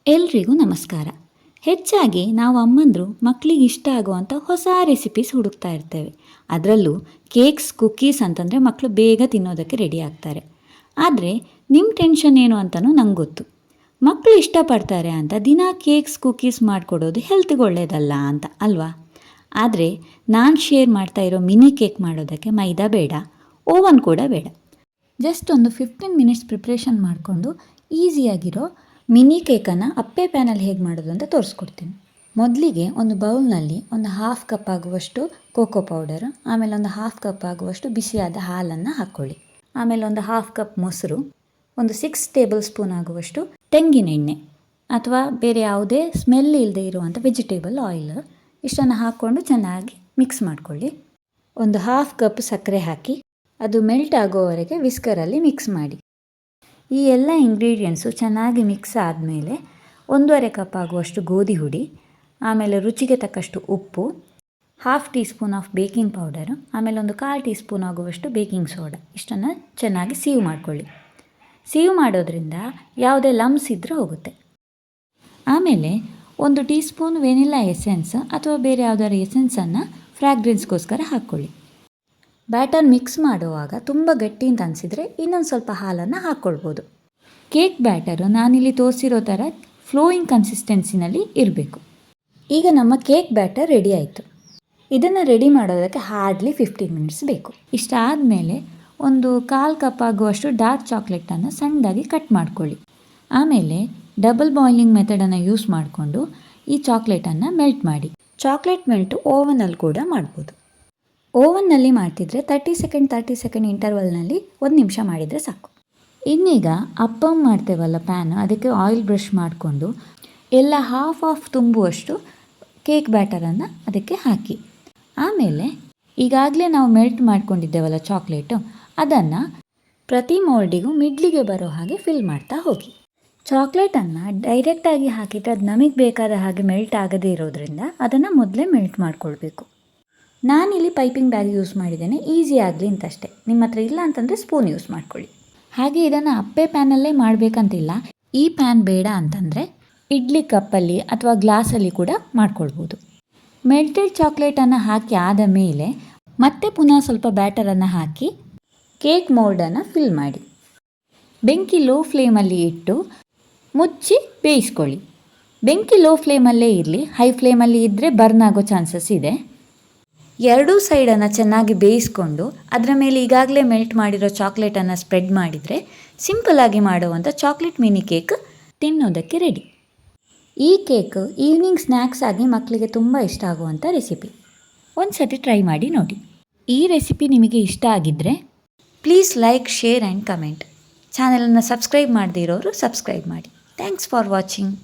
ಎಲ್ರಿಗೂ ನಮಸ್ಕಾರ. ಹೆಚ್ಚಾಗಿ ನಾವು ಅಮ್ಮಂದರು ಮಕ್ಕಳಿಗೆ ಇಷ್ಟ ಆಗುವಂಥ ಹೊಸ ರೆಸಿಪೀಸ್ ಹುಡುಕ್ತಾ ಇರ್ತೇವೆ. ಅದರಲ್ಲೂ ಕೇಕ್ಸ್, ಕುಕ್ಕೀಸ್ ಅಂತಂದರೆ ಮಕ್ಕಳು ಬೇಗ ತಿನ್ನೋದಕ್ಕೆ ರೆಡಿ ಆಗ್ತಾರೆ. ಆದರೆ ನಿಮ್ಮ ಟೆನ್ಷನ್ ಏನು ಅಂತಲೂ ನಂಗೆ ಗೊತ್ತು. ಮಕ್ಕಳು ಇಷ್ಟಪಡ್ತಾರೆ ಅಂತ ದಿನ ಕೇಕ್ಸ್, ಕುಕ್ಕೀಸ್ ಮಾಡಿಕೊಡೋದು ಹೆಲ್ತ್ಗೆ ಒಳ್ಳೆಯದಲ್ಲ ಅಂತ ಅಲ್ವಾ? ಆದರೆ ನಾನು ಶೇರ್ ಮಾಡ್ತಾ ಇರೋ ಮಿನಿ ಕೇಕ್ ಮಾಡೋದಕ್ಕೆ ಮೈದಾ ಬೇಡ, ಓವನ್ ಕೂಡ ಬೇಡ. ಜಸ್ಟ್ ಒಂದು 15 ಮಿನಿಟ್ಸ್ ಪ್ರಿಪ್ರೇಷನ್ ಮಾಡಿಕೊಂಡು ಈಸಿಯಾಗಿರೋ ಮಿನಿ ಕೇಕನ್ನು ಅಪ್ಪೆ ಪ್ಯಾನಲ್ಲಿ ಹೇಗೆ ಮಾಡೋದು ಅಂತ ತೋರಿಸ್ಕೊಡ್ತೀನಿ. ಮೊದಲಿಗೆ ಒಂದು ಬೌಲ್ನಲ್ಲಿ ಒಂದು 1/2 ಕಪ್ ಆಗುವಷ್ಟು ಕೋಕೋ ಪೌಡರ್, ಆಮೇಲೆ ಒಂದು 1/2 ಕಪ್ ಆಗುವಷ್ಟು ಬಿಸಿಯಾದ ಹಾಲನ್ನು ಹಾಕ್ಕೊಳ್ಳಿ. ಆಮೇಲೆ ಒಂದು 1/2 ಕಪ್ ಮೊಸರು, ಒಂದು 6 ಟೇಬಲ್ ಸ್ಪೂನ್ ಆಗುವಷ್ಟು ತೆಂಗಿನ ಎಣ್ಣೆ ಅಥವಾ ಬೇರೆ ಯಾವುದೇ ಸ್ಮೆಲ್ ಇಲ್ಲದೆ ಇರುವಂಥ ವೆಜಿಟೇಬಲ್ ಆಯಿಲ್, ಇಷ್ಟನ್ನು ಹಾಕ್ಕೊಂಡು ಚೆನ್ನಾಗಿ ಮಿಕ್ಸ್ ಮಾಡಿಕೊಳ್ಳಿ. ಒಂದು 1/2 ಕಪ್ ಸಕ್ಕರೆ ಹಾಕಿ ಅದು ಮೆಲ್ಟ್ ಆಗೋವರೆಗೆ ವಿಸ್ಕರಲ್ಲಿ ಮಿಕ್ಸ್ ಮಾಡಿ. ಈ ಎಲ್ಲ ಇಂಗ್ರೀಡಿಯೆಂಟ್ಸು ಚೆನ್ನಾಗಿ ಮಿಕ್ಸ್ ಆದಮೇಲೆ 1/2 ಕಪ್ ಆಗುವಷ್ಟು ಗೋಧಿ ಹುಡಿ, ಆಮೇಲೆ ರುಚಿಗೆ ತಕ್ಕಷ್ಟು ಉಪ್ಪು, 1/2 tea spoon of baking powder, ಆಮೇಲೆ ಒಂದು 1/4 ಟೀ ಸ್ಪೂನ್ ಆಗುವಷ್ಟು ಬೇಕಿಂಗ್ ಸೋಡಾ, ಇಷ್ಟನ್ನು ಚೆನ್ನಾಗಿ ಸೀವ್ ಮಾಡಿಕೊಳ್ಳಿ. ಸೀವ್ ಮಾಡೋದ್ರಿಂದ ಯಾವುದೇ ಲಮ್ಸ್ ಇದ್ದರೆ ಹೋಗುತ್ತೆ. ಆಮೇಲೆ 1 ಟೀ ಸ್ಪೂನ್ ವೆನಿಲಾ ಎಸೆನ್ಸ್ ಅಥವಾ ಬೇರೆ ಯಾವುದಾದ್ರು ಎಸೆನ್ಸನ್ನು ಫ್ರ್ಯಾಗ್ರೆನ್ಸ್ಗೋಸ್ಕರ ಹಾಕ್ಕೊಳ್ಳಿ. ಬ್ಯಾಟರ್ ಮಿಕ್ಸ್ ಮಾಡುವಾಗ ತುಂಬ ಗಟ್ಟಿ ಅಂತ ಅನಿಸಿದರೆ ಇನ್ನೊಂದು ಸ್ವಲ್ಪ ಹಾಲನ್ನು ಹಾಕ್ಕೊಳ್ಬೋದು. ಕೇಕ್ ಬ್ಯಾಟರು ನಾನಿಲ್ಲಿ ತೋರಿಸಿರೋ ಥರ ಫ್ಲೋಯಿಂಗ್ ಕನ್ಸಿಸ್ಟೆನ್ಸಿನಲ್ಲಿ ಇರಬೇಕು. ಈಗ ನಮ್ಮ ಕೇಕ್ ಬ್ಯಾಟರ್ ರೆಡಿ ಆಯಿತು. ಇದನ್ನು ರೆಡಿ ಮಾಡೋದಕ್ಕೆ ಹಾರ್ಡ್ಲಿ 15 ಮಿನಿಟ್ಸ್ ಬೇಕು. ಇಷ್ಟಾದಮೇಲೆ ಒಂದು 1/4 ಕಪ್ ಆಗುವಷ್ಟು ಡಾರ್ಕ್ ಚಾಕ್ಲೇಟನ್ನು ಸಣ್ಣದಾಗಿ ಕಟ್ ಮಾಡ್ಕೊಳ್ಳಿ. ಆಮೇಲೆ ಡಬಲ್ ಬಾಯ್ಲಿಂಗ್ ಮೆಥಡನ್ನು ಯೂಸ್ ಮಾಡಿಕೊಂಡು ಈ ಚಾಕ್ಲೇಟನ್ನು ಮೆಲ್ಟ್ ಮಾಡಿ. ಚಾಕ್ಲೇಟ್ ಮೆಲ್ಟು ಓವನಲ್ಲಿ ಕೂಡ ಮಾಡ್ಬೋದು. ಓವನ್ನಲ್ಲಿ ಮಾಡ್ತಿದ್ರೆ 30 ಸೆಕೆಂಡ್ ಇಂಟರ್ವಲ್ನಲ್ಲಿ 1 ನಿಮಿಷ ಮಾಡಿದರೆ ಸಾಕು. ಇನ್ನೀಗ ಅಪ್ಪಮ್ ಮಾಡ್ತೇವಲ್ಲ ಪ್ಯಾನ್, ಅದಕ್ಕೆ ಆಯಿಲ್ ಬ್ರಷ್ ಮಾಡಿಕೊಂಡು ಎಲ್ಲ ಹಾಫ್ ತುಂಬುವಷ್ಟು ಕೇಕ್ ಬ್ಯಾಟರನ್ನು ಅದಕ್ಕೆ ಹಾಕಿ. ಆಮೇಲೆ ಈಗಾಗಲೇ ನಾವು ಮೆಲ್ಟ್ ಮಾಡ್ಕೊಂಡಿದ್ದೇವಲ್ಲ ಚಾಕ್ಲೇಟು, ಅದನ್ನು ಪ್ರತಿ ಮೋಲ್ಡಿಗೂ ಮಿಡ್ಲಿಗೆ ಬರೋ ಹಾಗೆ ಫಿಲ್ ಮಾಡ್ತಾ ಹೋಗಿ. ಚಾಕ್ಲೇಟನ್ನು ಡೈರೆಕ್ಟಾಗಿ ಹಾಕಿದರೆ ಅದು ನಮಗೆ ಬೇಕಾದ ಹಾಗೆ ಮೆಲ್ಟ್ ಆಗದೇ ಇರೋದ್ರಿಂದ ಅದನ್ನು ಮೊದಲೇ ಮೆಲ್ಟ್ ಮಾಡಿಕೊಳ್ಬೇಕು. ನಾನಿಲ್ಲಿ ಪೈಪಿಂಗ್ ಬ್ಯಾಗ್ ಯೂಸ್ ಮಾಡಿದ್ದೇನೆ, ಈಸಿ ಆಗಲಿ ಅಂತಷ್ಟೇ. ನಿಮ್ಮ ಹತ್ರ ಇಲ್ಲ ಅಂತಂದರೆ ಸ್ಪೂನ್ ಯೂಸ್ ಮಾಡ್ಕೊಳ್ಳಿ. ಹಾಗೆ ಇದನ್ನು ಅಪ್ಪೆ ಪ್ಯಾನಲ್ಲೇ ಮಾಡಬೇಕಂತಿಲ್ಲ. ಈ ಪ್ಯಾನ್ ಬೇಡ ಅಂತಂದರೆ ಇಡ್ಲಿ ಕಪ್ಪಲ್ಲಿ ಅಥವಾ ಗ್ಲಾಸಲ್ಲಿ ಕೂಡ ಮಾಡ್ಕೊಳ್ಬೋದು. ಮೆಲ್ಟೆಡ್ ಚಾಕ್ಲೇಟನ್ನು ಹಾಕಿ ಆದ ಮೇಲೆ ಮತ್ತೆ ಪುನಃ ಸ್ವಲ್ಪ ಬ್ಯಾಟರನ್ನು ಹಾಕಿ ಕೇಕ್ ಮೋಲ್ಡನ್ನು ಫಿಲ್ ಮಾಡಿ. ಬೆಂಕಿ ಲೋ ಫ್ಲೇಮಲ್ಲಿ ಇಟ್ಟು ಮುಚ್ಚಿ ಬೇಯಿಸ್ಕೊಳ್ಳಿ. ಬೆಂಕಿ ಲೋ ಫ್ಲೇಮಲ್ಲೇ ಇರಲಿ, ಹೈ ಫ್ಲೇಮಲ್ಲಿ ಇದ್ದರೆ ಬರ್ನ್ ಆಗೋ ಚಾನ್ಸಸ್ ಇದೆ. ಎರಡೂ ಸೈಡನ್ನು ಚೆನ್ನಾಗಿ ಬೇಯಿಸ್ಕೊಂಡು ಅದರ ಮೇಲೆ ಈಗಾಗಲೇ ಮೆಲ್ಟ್ ಮಾಡಿರೋ ಚಾಕ್ಲೇಟನ್ನು ಸ್ಪ್ರೆಡ್ ಮಾಡಿದರೆ ಸಿಂಪಲ್ಲಾಗಿ ಮಾಡುವಂಥ ಚಾಕ್ಲೇಟ್ ಮಿನಿ ಕೇಕ್ ತಿನ್ನೋದಕ್ಕೆ ರೆಡಿ. ಈ ಕೇಕ್ ಈವ್ನಿಂಗ್ ಸ್ನ್ಯಾಕ್ಸ್ ಆಗಿ ಮಕ್ಕಳಿಗೆ ತುಂಬ ಇಷ್ಟ ಆಗುವಂಥ ರೆಸಿಪಿ. ಒಂದು ಸತಿ ಟ್ರೈ ಮಾಡಿ ನೋಡಿ. ಈ ರೆಸಿಪಿ ನಿಮಗೆ ಇಷ್ಟ ಆಗಿದ್ದರೆ please like, share and comment. ಚಾನಲನ್ನು ಸಬ್ಸ್ಕ್ರೈಬ್ ಮಾಡದೇ ಇರೋರು ಸಬ್ಸ್ಕ್ರೈಬ್ ಮಾಡಿ. Thanks for watching.